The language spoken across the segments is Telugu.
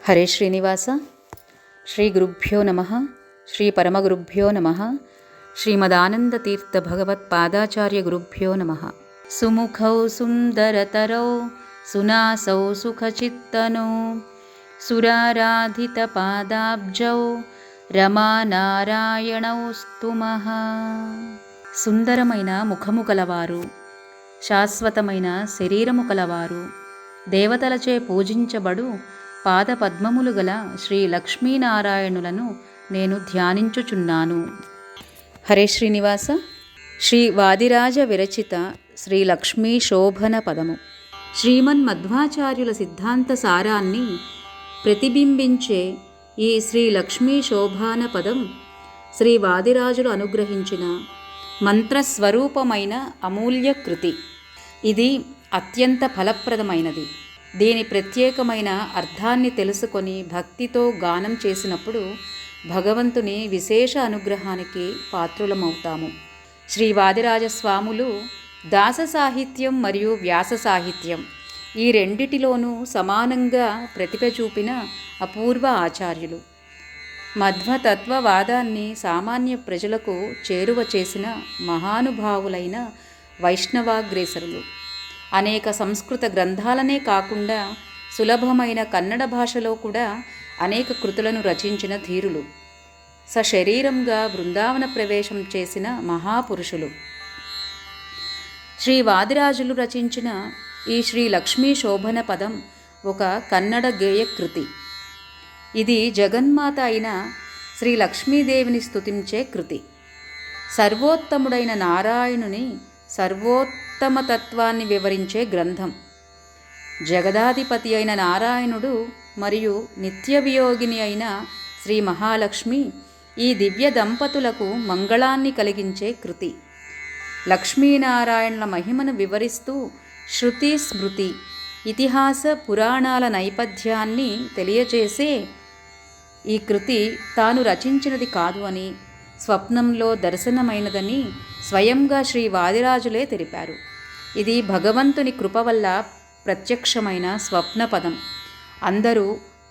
హరే శ్రీనివాస. శ్రీ గురుభ్యో నమ. శ్రీ పరమగురుభ్యో నమ. శ్రీమదానందతీర్థ భగవత్పాదాచార్య గురుభ్యో నమ. సుముఖౌ సుందరతరౌ సునాసౌ సుఖచిత్తనౌ సురారాధిత పాదాబ్జౌ రమానారాయణౌ స్తుమః. సుందరమైన ముఖము కలవారు, శాశ్వతమైన శరీరము కలవారు, దేవతలచే పూజించబడు పాదపద్మములు గల శ్రీ లక్ష్మీనారాయణులను నేను ధ్యానించుచున్నాను. హరే శ్రీనివాస. శ్రీ వాదిరాజ విరచిత శ్రీ లక్ష్మీ శోభన పదము. శ్రీమన్మధ్వాచార్యుల సిద్ధాంత సారాన్ని ప్రతిబింబించే ఈ శ్రీ లక్ష్మీ శోభాన పదం శ్రీ వాదిరాజులు అనుగ్రహించిన మంత్రస్వరూపమైన అమూల్య కృతి. ఇది అత్యంత ఫలప్రదమైనది. దీని ప్రత్యేకమైన అర్థాన్ని తెలుసుకొని భక్తితో గానం చేసినప్పుడు భగవంతుని విశేష అనుగ్రహానికి పాత్రులమవుతాము. శ్రీ వాదిరాజస్వాములు దాస సాహిత్యం మరియు వ్యాస సాహిత్యం ఈ రెండిటిలోనూ సమానంగా ప్రతిభ చూపిన అపూర్వ ఆచార్యులు. మధ్వతత్వవాదాన్ని సామాన్య ప్రజలకు చేరువ చేసిన మహానుభావులైన వైష్ణవాగ్రేసరులు. అనేక సంస్కృత గ్రంథాలనే కాకుండా సులభమైన కన్నడ భాషలో కూడా అనేక కృతులను రచించిన ధీరులు. సశరీరంగా బృందావన ప్రవేశం చేసిన మహాపురుషులు. శ్రీ వాదిరాజులు రచించిన ఈ శ్రీ లక్ష్మీ శోభన పదం ఒక కన్నడ గేయకృతి. ఇది జగన్మాత అయిన శ్రీ లక్ష్మీదేవిని స్తుతించే కృతి. సర్వోత్తముడైన నారాయణుని సర్వోత్తమతత్వాన్ని వివరించే గ్రంథం. జగదాధిపతి అయిన నారాయణుడు మరియు నిత్యవియోగిని అయిన శ్రీ మహాలక్ష్మి ఈ దివ్య దంపతులకు మంగళాన్ని కలిగించే కృతి. లక్ష్మీనారాయణుల మహిమను వివరిస్తూ శృతి స్మృతి ఇతిహాస పురాణాల నేపథ్యాన్ని తెలియజేసే ఈ కృతి తాను రచించినది కాదు అని, స్వప్నంలో దర్శనమైనదని స్వయంగా శ్రీ వాదిరాజులే తెలిపారు. ఇది భగవంతుని కృప వల్ల ప్రత్యక్షమైన స్వప్నపదం. అందరూ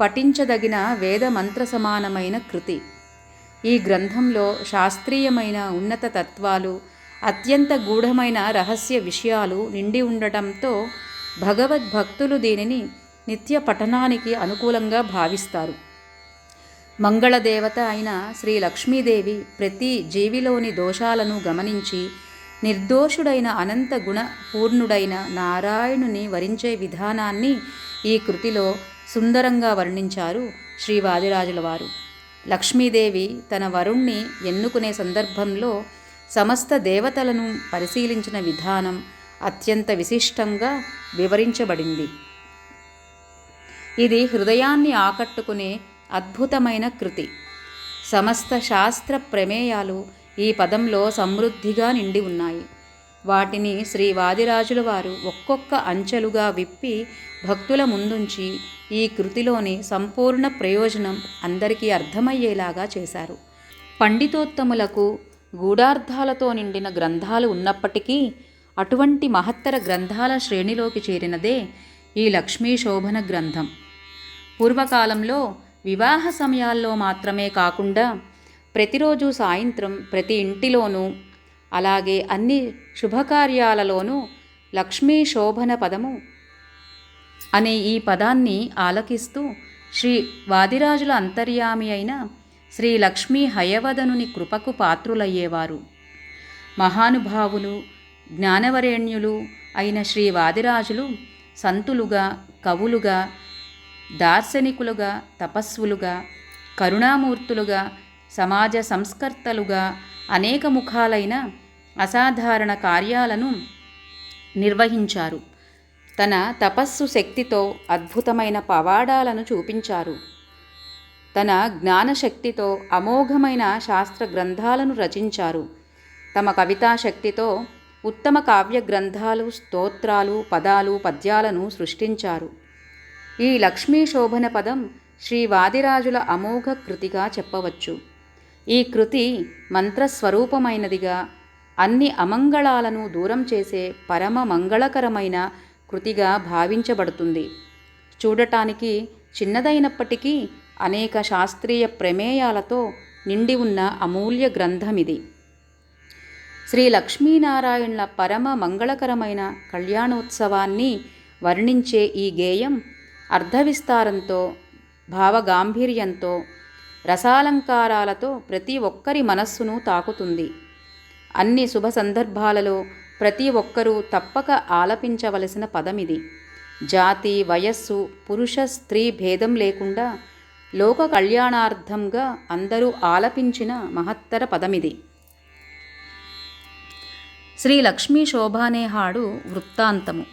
పఠించదగిన వేద మంత్ర సమానమైన కృతి. ఈ గ్రంథంలో శాస్త్రీయమైన ఉన్నత తత్వాలు, అత్యంత గూఢమైన రహస్య విషయాలు నిండి ఉండటంతో భగవద్భక్తులు దీనిని నిత్య పఠనానికి అనుకూలంగా భావిస్తారు. మంగళదేవత అయిన శ్రీ లక్ష్మీదేవి ప్రతి జీవిలోని దోషాలను గమనించి నిర్దోషుడైన అనంత గుణ పూర్ణుడైన నారాయణుని వరించే విధానాన్ని ఈ కృతిలో సుందరంగా వర్ణించారు శ్రీ వాదిరాజుల వారు. లక్ష్మీదేవి తన వరుణ్ణి ఎన్నుకునే సందర్భంలో సమస్త దేవతలను పరిశీలించిన విధానం అత్యంత విశిష్టంగా వివరించబడింది. ఇది హృదయాన్ని ఆకట్టుకునే అద్భుతమైన కృతి. సమస్త శాస్త్ర ప్రమేయాలు ఈ పదంలో సమృద్ధిగా నిండి ఉన్నాయి. వాటిని శ్రీ వాదిరాజుల వారు ఒక్కొక్క అంచెలుగా విప్పి భక్తుల ముందుంచి ఈ కృతిలోని సంపూర్ణ ప్రయోజనం అందరికీ అర్థమయ్యేలాగా చేశారు. పండితోత్తములకు గూఢార్థాలతో నిండిన గ్రంథాలు ఉన్నప్పటికీ అటువంటి మహత్తర గ్రంథాల శ్రేణిలోకి చేరినదే ఈ లక్ష్మీ శోభన గ్రంథం. పూర్వకాలంలో వివాహ సమయాల్లో మాత్రమే కాకుండా ప్రతిరోజు సాయంత్రం ప్రతి ఇంటిలోనూ, అలాగే అన్ని శుభకార్యాలలోనూ లక్ష్మీ శోభన పదము అనే ఈ పదాన్ని ఆలకిస్తూ శ్రీ వాదిరాజుల అంతర్యామి అయిన శ్రీ లక్ష్మీ హయవదనుని కృపకు పాత్రులయ్యేవారు. మహానుభావులు, జ్ఞానవరేణ్యులు అయిన శ్రీ వాదిరాజులు సంతులుగా, కవులుగా, దార్శనికులుగా, తపస్వులుగా, కరుణామూర్తులుగా, సమాజ సంస్కర్తలుగా అనేక ముఖాలైన అసాధారణ కార్యాలను నిర్వహించారు. తన తపస్సు శక్తితో అద్భుతమైన పవాడాలను చూపించారు. తన జ్ఞానశక్తితో అమోఘమైన శాస్త్ర గ్రంథాలను రచించారు. తమ కవితాశక్తితో ఉత్తమ కావ్య గ్రంథాలు, స్తోత్రాలు, పదాలు, పద్యాలను సృష్టించారు. ఈ లక్ష్మీ శోభన పదం శ్రీ వాదిరాజుల అమోఘ కృతిగా చెప్పవచ్చు. ఈ కృతి మంత్రస్వరూపమైనదిగా, అన్ని అమంగళాలను దూరం చేసే పరమ మంగళకరమైన కృతిగా భావించబడుతుంది. చూడటానికి చిన్నదైనప్పటికీ అనేక శాస్త్రీయ ప్రమేయాలతో నిండి ఉన్న అమూల్య గ్రంథమిది. శ్రీ లక్ష్మీనారాయణుల పరమ మంగళకరమైన కళ్యాణోత్సవాన్ని వర్ణించే ఈ గేయం అర్థవిస్తారంతో, భావగాంభీర్యంతో, రసాలంకారాలతో ప్రతి ఒక్కరి మనస్సును తాకుతుంది. అన్ని శుభ సందర్భాలలో ప్రతి ఒక్కరూ తప్పక ఆలపించవలసిన పదమిది. జాతి, వయస్సు, పురుష స్త్రీ భేదం లేకుండా లోక కళ్యాణార్థంగా అందరూ ఆలపించిన మహత్తర పదమిది. శ్రీ లక్ష్మీ శోభానే హాడు వృత్తాంతము.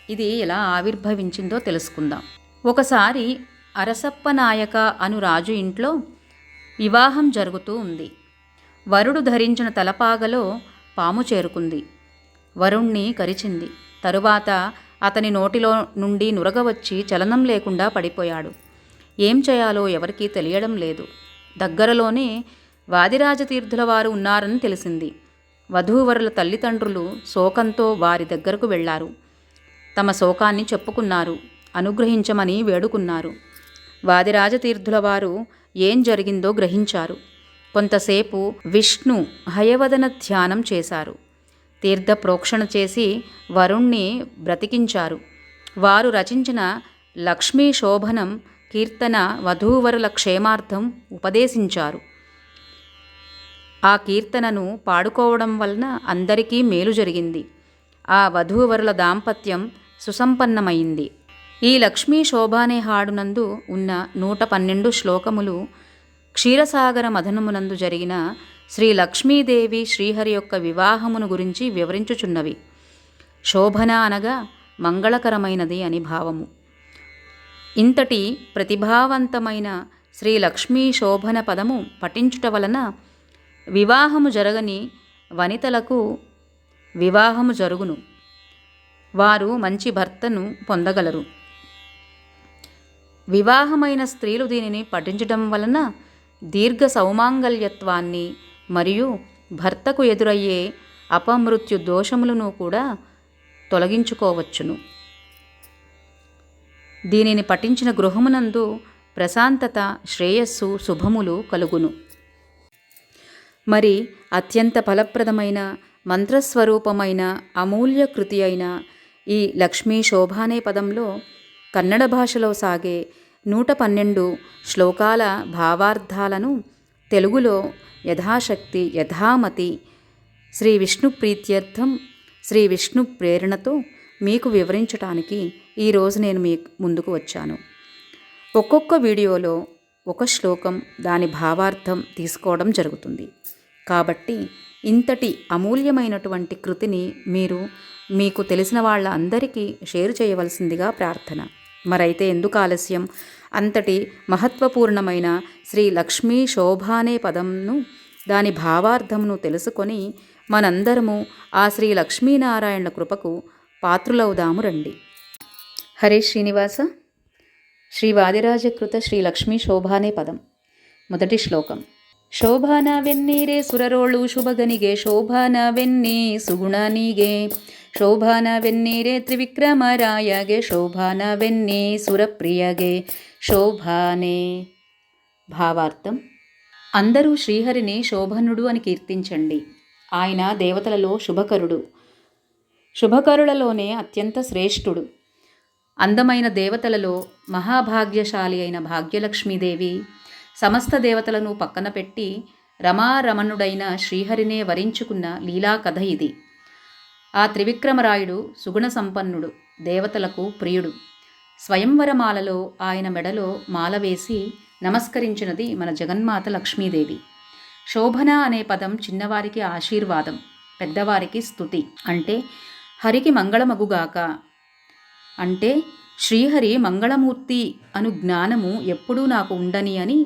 ఇది ఎలా ఆవిర్భవించిందో తెలుసుకుందాం. ఒకసారి అరసప్ప నాయక అను రాజు ఇంట్లో వివాహం జరుగుతూ ఉంది. వరుడు ధరించిన తలపాగలో పాము చేరుకుంది. వరుణ్ణి కరిచింది. తరువాత అతని నోటిలో నుండి నురగ వచ్చి చలనం లేకుండా పడిపోయాడు. ఏం చేయాలో ఎవరికీ తెలియడం లేదు. దగ్గరలోనే వాదిరాజతీర్థుల వారు ఉన్నారని తెలిసింది. వధూవరుల తల్లిదండ్రులు శోకంతో వారి దగ్గరకు వెళ్లారు. తమ శోకాన్ని చెప్పుకున్నారు. అనుగ్రహించమని వేడుకున్నారు. వాదిరాజతీర్థుల వారు ఏం జరిగిందో గ్రహించారు. కొంతసేపు విష్ణు హయవదన ధ్యానం చేశారు. తీర్థ ప్రోక్షణ చేసి వరుణ్ణి బ్రతికించారు. వారు రచించిన లక్ష్మీ శోభనం కీర్తన వధూవరుల క్షేమార్థం ఉపదేశించారు. ఆ కీర్తనను పాడుకోవడం వలన అందరికీ మేలు జరిగింది. ఆ వధూవరుల దాంపత్యం సుసంపన్నమైంది. ఈ లక్ష్మీ శోభానే హాడునందు ఉన్న 112 శ్లోకములు క్షీరసాగర మథనమునందు జరిగిన శ్రీ లక్ష్మీదేవి శ్రీహరి యొక్క వివాహమును గురించి వివరించుచున్నవి. శోభన అనగా మంగళకరమైనది అని భావము. ఇంతటి ప్రతిభావంతమైన శ్రీ లక్ష్మీ శోభన పదము పఠించుట వలన వివాహము జరగని వనితలకు వివాహము జరుగును. వారు మంచి భర్తను పొందగలరు. వివాహమైన స్త్రీలు దీనిని పఠించడం వలన దీర్ఘ సౌమాంగల్యత్వాన్ని మరియు భర్తకు ఎదురయ్యే అపమృత్యు దోషములను కూడా తొలగించుకోవచ్చును. దీనిని పఠించిన గృహమునందు ప్రశాంతత, శ్రేయస్సు, శుభములు కలుగును. మరి అత్యంత ఫలప్రదమైన మంత్రస్వరూపమైన అమూల్య కృతి అయిన ఈ లక్ష్మీ శోభానే పదంలో కన్నడ భాషలో సాగే 112 శ్లోకాల భావార్థాలను తెలుగులో యథాశక్తి యథామతి శ్రీ విష్ణు ప్రీత్యర్థం, శ్రీ విష్ణు ప్రేరణతో మీకు వివరించటానికి ఈరోజు నేను మీ ముందుకు వచ్చాను. ఒక్కొక్క వీడియోలో ఒక శ్లోకం, దాని భావార్థం తీసుకోవడం జరుగుతుంది. కాబట్టి ఇంతటి అమూల్యమైనటువంటి కృతిని మీరు మీకు తెలిసిన వాళ్ళ అందరికీ షేర్ చేయవలసిందిగా ప్రార్థన. మరైతే ఎందుకు ఆలస్యం? అంతటి మహత్వపూర్ణమైన శ్రీ లక్ష్మీ శోభానే పదంను, దాని భావార్థమును తెలుసుకొని మనందరము ఆ శ్రీ లక్ష్మీనారాయణుల కృపకు పాత్రులవుదాము రండి. హరే శ్రీనివాస. శ్రీ వాదిరాజకృత శ్రీ లక్ష్మీ శోభానే పదం. మొదటి శ్లోకం. ಶೋಭಾನವೆನ್ನೀರೆ ಸುರರೋಳು ಶುಭಗನಿಗೆ ಶೋಭಾನವೆನ್ನಿ ಸುಗುಣನಿಗೆ ಶೋಭಾನವೆನ್ನೀರೆ ತ್ರಿವಿಕ್ರಮರಾಯಗೆ ಶೋಭಾನವೆನ್ನಿ సురప్రియగే శోభానే. భావార్థం: అందరూ శ్రీహరిని శోభనుడు అని కీర్తించండి. ఆయన దేవతలలో శుభకరుడు. శుభకరులలోనే అత్యంత శ్రేష్ఠుడు. అందమైన దేవతలలో మహాభాగ్యశాలి అయిన భాగ్యలక్ష్మీదేవి సమస్త దేవతలను పక్కన పెట్టి రమారమణుడైన శ్రీహరినే వరించుకున్న లీలా కథ ఇది. ఆ త్రివిక్రమరాయుడు సుగుణ సంపన్నుడు, దేవతలకు ప్రియుడు. స్వయంవరమాలలో ఆయన మెడలో మాల వేసి నమస్కరించినది మన జగన్మాత లక్ష్మీదేవి. శోభన అనే పదం చిన్నవారికి ఆశీర్వాదం, పెద్దవారికి స్తుతి. అంటే హరికి మంగళమగుగాక. అంటే శ్రీహరి మంగళమూర్తి అను జ్ఞానము ఎప్పుడూ నాకు ఉండని అని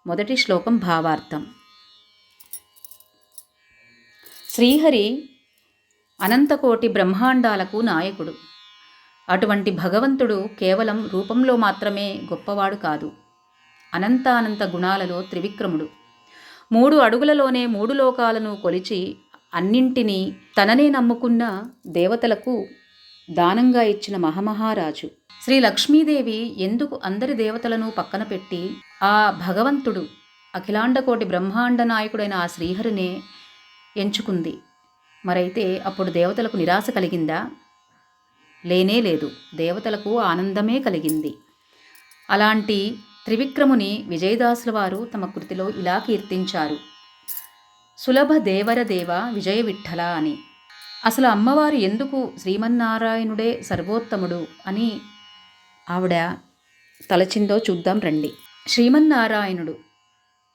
మొదటి శ్లోకం భావార్థం. శ్రీహరి అనంతకోటి బ్రహ్మాండాలకు నాయకుడు. అటువంటి భగవంతుడు కేవలం రూపంలో మాత్రమే గొప్పవాడు కాదు. అనంతానంత గుణాలలో త్రివిక్రముడు. 3 అడుగులలోనే 3 లోకాలను కొలిచి అన్నింటినీ తననే నమ్ముకున్న దేవతలకు దానంగా ఇచ్చిన మహామహారాజు. శ్రీ లక్ష్మీదేవి ఎందుకు అందరి దేవతలను పక్కన పెట్టి ఆ భగవంతుడు అఖిలాండకోటి బ్రహ్మాండ నాయకుడైన ఆ శ్రీహరినే ఎంచుకుంది? మరైతే అప్పుడు దేవతలకు నిరాశ కలిగిందా? లేనే లేదు. దేవతలకు ఆనందమే కలిగింది. అలాంటి త్రివిక్రముని విజయదాసుల వారు తమ కృతిలో ఇలా కీర్తించారు: సులభ దేవర దేవ విజయ విఠ్ఠల అని. అసలు అమ్మవారు ఎందుకు శ్రీమన్నారాయణుడే సర్వోత్తముడు అని ఆవిడ తలచిందో చూద్దాం రండి. శ్రీమన్నారాయణుడు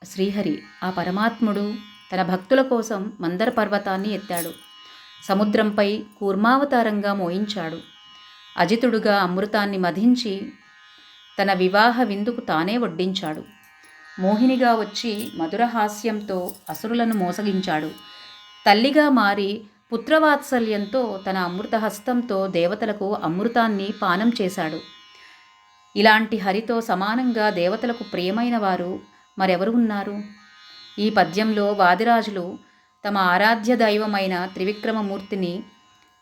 శ్రీహరి, ఆ పరమాత్ముడు తన భక్తుల కోసం మందర పర్వతాన్ని ఎత్తాడు. సముద్రంపై కూర్మావతారంగా మోయించాడు. అజితుడుగా అమృతాన్ని మధించి తన వివాహ విందుకు తానే వడ్డించాడు. మోహినిగా వచ్చి మధురహాస్యంతో అసురులను మోసగించాడు. తల్లిగా మారి పుత్రవాత్సల్యంతో తన అమృతహస్తంతో దేవతలకు అమృతాన్ని పానం చేశాడు. ఇలాంటి హరితో సమానంగా దేవతలకు ప్రియమైన వారు మరెవరు ఉన్నారు? ఈ పద్యంలో వాదిరాజులు తమ ఆరాధ్య దైవమైన త్రివిక్రమమూర్తిని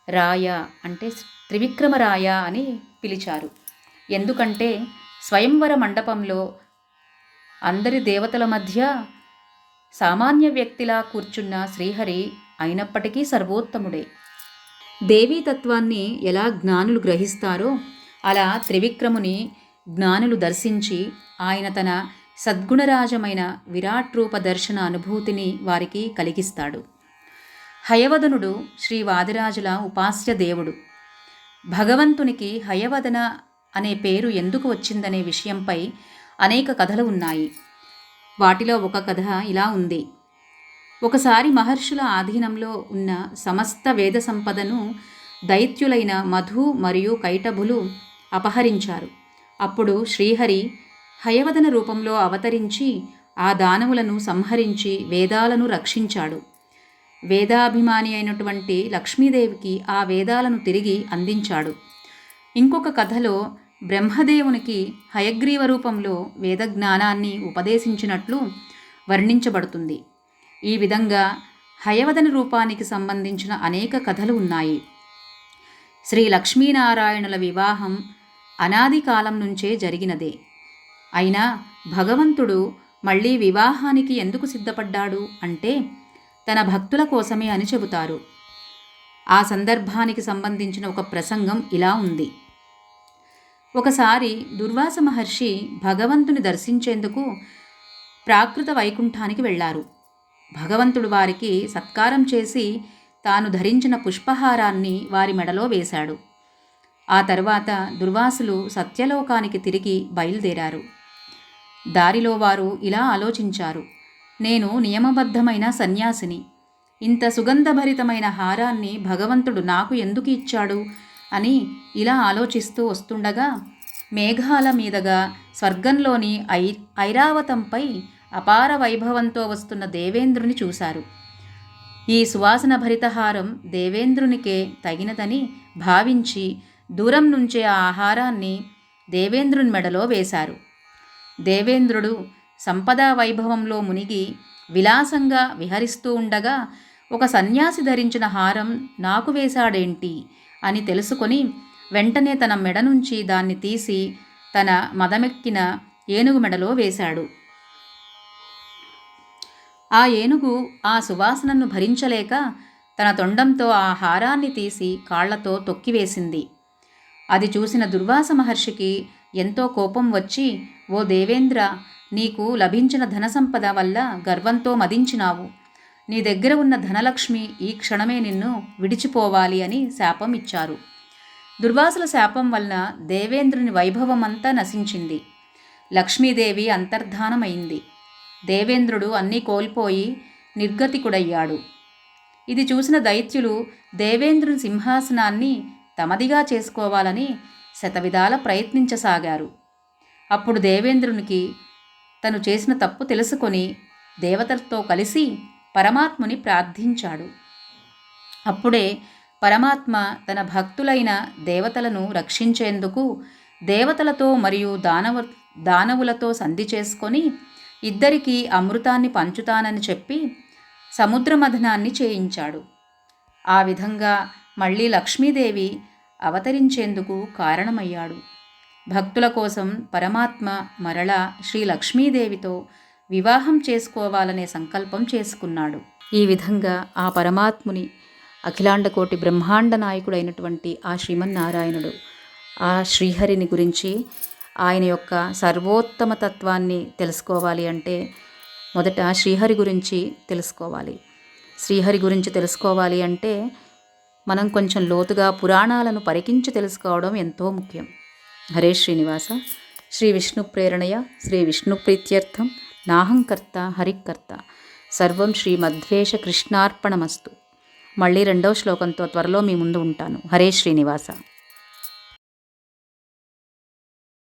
రాయ అంటే త్రివిక్రమరాయ అని పిలిచారు. ఎందుకంటే స్వయంవర మండపంలో అందరి దేవతల మధ్య సామాన్య వ్యక్తిలా కూర్చున్న శ్రీహరి అయినప్పటికీ సర్వోత్తముడే. దేవీతత్వాన్ని ఎలా జ్ఞానులు గ్రహిస్తారో అలా త్రివిక్రముని జ్ఞానులు దర్శించి ఆయన తన సద్గుణరాజమైన విరాట్ రూప దర్శన అనుభూతిని వారికి కలిగిస్తాడు. హయవదనుడు శ్రీ వాదిరాజుల ఉపాస్య దేవుడు. భగవంతునికి హయవదన అనే పేరు ఎందుకు వచ్చిందనే విషయంపై అనేక కథలు ఉన్నాయి. వాటిలో ఒక కథ ఇలా ఉంది. ఒకసారి మహర్షుల ఆధీనంలో ఉన్న సమస్త వేద సంపదను దైత్యులైన మధు మరియు కైటభులు అపహరించారు. అప్పుడు శ్రీహరి హయవదన రూపంలో అవతరించి ఆ దానవులను సంహరించి వేదాలను రక్షించాడు. వేదాభిమాని అయినటువంటి లక్ష్మీదేవికి ఆ వేదాలను తిరిగి అందించాడు. ఇంకొక కథలో బ్రహ్మదేవునికి హయగ్రీవ రూపంలో వేదజ్ఞానాన్ని ఉపదేశించినట్లు వర్ణించబడుతుంది. ఈ విధంగా హయవదన రూపానికి సంబంధించిన అనేక కథలు ఉన్నాయి. శ్రీ లక్ష్మీనారాయణుల వివాహం అనాది కాలం నుంచే జరిగినదే. అయినా భగవంతుడు మళ్ళీ వివాహానికి ఎందుకు సిద్ధపడ్డాడు అంటే తన భక్తుల కోసమే అని చెబుతారు. ఆ సందర్భానికి సంబంధించిన ఒక ప్రసంగం ఇలా ఉంది. ఒకసారి దుర్వాస మహర్షి భగవంతుని దర్శించేందుకు ప్రాకృత వైకుంఠానికి వెళ్ళారు. భగవంతుడు వారికి సత్కారం చేసి తాను ధరించిన పుష్పహారాన్ని వారి మెడలో వేశాడు. ఆ తర్వాత దుర్వాసులు సత్యలోకానికి తిరిగి బయలుదేరారు. దారిలో వారు ఇలా ఆలోచించారు: నేను నియమబద్ధమైన సన్యాసిని. ఇంత సుగంధభరితమైన హారాన్ని భగవంతుడు నాకు ఎందుకు ఇచ్చాడు అని ఇలా ఆలోచిస్తూ వస్తుండగా మేఘాల మీదగా స్వర్గంలోని ఐరావతంపై అపార వైభవంతో వస్తున్న దేవేంద్రుని చూశారు. ఈ సువాసన భరితహారం దేవేంద్రునికే తగినదని భావించి దూరం నుంచే ఆ ఆహారాన్ని దేవేంద్రుని మెడలో వేశారు. దేవేంద్రుడు సంపదా వైభవంలో మునిగి విలాసంగా విహరిస్తూ ఉండగా ఒక సన్యాసి ధరించిన హారం నాకు వేశాడేంటి అని తెలుసుకొని వెంటనే తన మెడ నుంచి దాన్ని తీసి తన మదమెక్కిన ఏనుగు మెడలో వేశాడు. ఆ ఏనుగు ఆ సువాసనను భరించలేక తన తొండంతో ఆ హారాన్ని తీసి కాళ్లతో తొక్కివేసింది. అది చూసిన దుర్వాస మహర్షికి ఎంతో కోపం వచ్చి, ఓ దేవేంద్ర, నీకు లభించిన ధనసంపద వల్ల గర్వంతో మదించినావు. నీ దగ్గర ఉన్న ధనలక్ష్మి ఈ క్షణమే నిన్ను విడిచిపోవాలి అని శాపం ఇచ్చారు. దుర్వాసుల శాపం వలన దేవేంద్రుని వైభవమంతా నశించింది. లక్ష్మీదేవి అంతర్ధానమైంది. దేవేంద్రుడు అన్నీ కోల్పోయి నిర్గతికుడయ్యాడు. ఇది చూసిన దైత్యులు దేవేంద్రుని సింహాసనాన్ని తమదిగా చేసుకోవాలని శతవిధాల ప్రయత్నించసాగారు. అప్పుడు దేవేంద్రునికి తను చేసిన తప్పు తెలుసుకొని దేవతలతో కలిసి పరమాత్ముని ప్రార్థించాడు. అప్పుడే పరమాత్మ తన భక్తులైన దేవతలను రక్షించేందుకు దేవతలతో మరియు దానవులతో సంధి చేసుకొని ఇద్దరికీ అమృతాన్ని పంచుతానని చెప్పి సముద్రమథనాన్ని చేయించాడు. ఆ విధంగా మళ్ళీ లక్ష్మీదేవి అవతరించేందుకు కారణమయ్యాడు. భక్తుల కోసం పరమాత్మ మరలా శ్రీ లక్ష్మీదేవితో వివాహం చేసుకోవాలనే సంకల్పం చేసుకున్నాడు. ఈ విధంగా ఆ పరమాత్ముని అఖిలాండకోటి బ్రహ్మాండ నాయకుడైనటువంటి ఆ శ్రీమన్నారాయణుడు ఆ శ్రీహరిని గురించి, ఆయన యొక్క సర్వోత్తమ తత్వాన్ని తెలుసుకోవాలి అంటే మొదట శ్రీహరి గురించి తెలుసుకోవాలి. శ్రీహరి గురించి తెలుసుకోవాలి అంటే మనం కొంచెం లోతుగా పురాణాలను పరికించి తెలుసుకోవడం ఎంతో ముఖ్యం. హరే శ్రీనివాస. శ్రీ విష్ణు ప్రేరణయ శ్రీ విష్ణు ప్రీత్యర్థం నాహంకర్త హరికర్త సర్వం శ్రీ మధ్వేష కృష్ణార్పణమస్తు. మళ్ళీ 2వ శ్లోకంతో త్వరలో మీ ముందు ఉంటాను. హరే శ్రీనివాస.